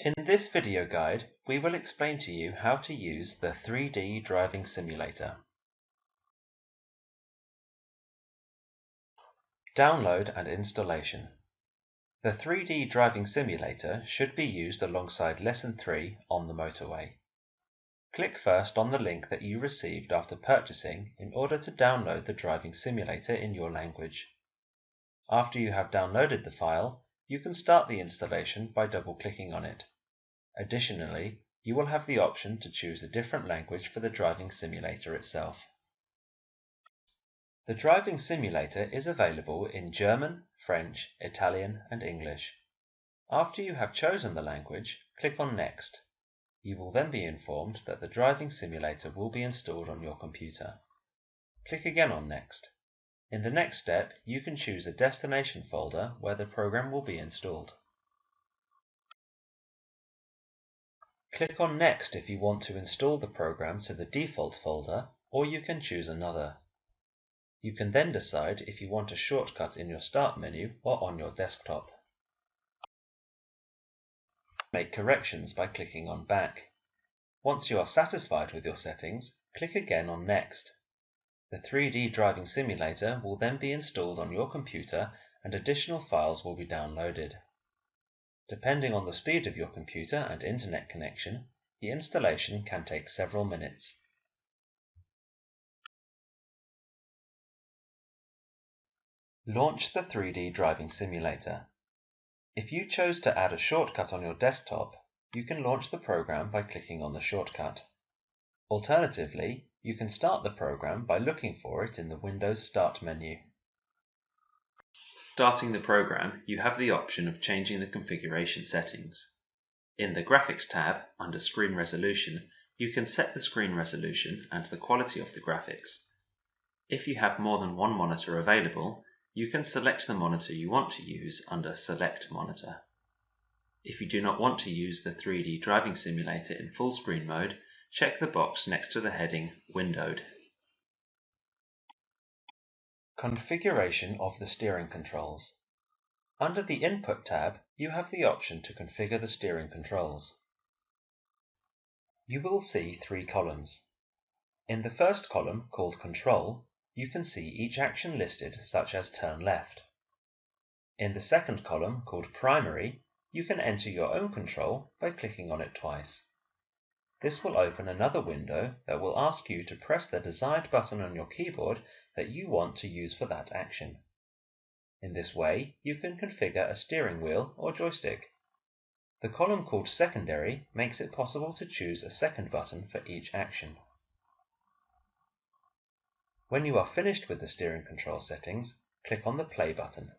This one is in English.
In this video guide, we will explain to you how to use the 3D driving simulator. Download and installation. The 3D driving simulator should be used alongside Lesson 3 on the motorway. Click first on the link that you received after purchasing in order to download the driving simulator in your language. After you have downloaded the file, you can start the installation by double-clicking on it. Additionally, you will have the option to choose a different language for the driving simulator itself. The driving simulator is available in German, French, Italian, and English. After you have chosen the language, click on Next. You will then be informed that the driving simulator will be installed on your computer. Click again on Next. In the next step, you can choose a destination folder where the program will be installed. Click on Next if you want to install the program to the default folder, or you can choose another. You can then decide if you want a shortcut in your Start menu or on your desktop. Make corrections by clicking on Back. Once you are satisfied with your settings, click again on Next. The 3D driving simulator will then be installed on your computer and additional files will be downloaded. Depending on the speed of your computer and internet connection, the installation can take several minutes. Launch the 3D driving simulator. If you chose to add a shortcut on your desktop, you can launch the program by clicking on the shortcut. Alternatively, you can start the program by looking for it in the Windows Start menu. Starting the program, you have the option of changing the configuration settings. In the Graphics tab, under Screen Resolution, you can set the screen resolution and the quality of the graphics. If you have more than one monitor available, you can select the monitor you want to use under Select Monitor. If you do not want to use the 3D driving simulator in full screen mode, check the box next to the heading Windowed. Configuration of the steering controls. Under the Input tab, you have the option to configure the steering controls. You will see three columns. In the first column, called Control, you can see each action listed, such as turn left. In the second column, called Primary, you can enter your own control by clicking on it twice. This will open another window that will ask you to press the desired button on your keyboard that you want to use for that action. In this way, you can configure a steering wheel or joystick. The column called Secondary makes it possible to choose a second button for each action. When you are finished with the steering control settings, click on the play button.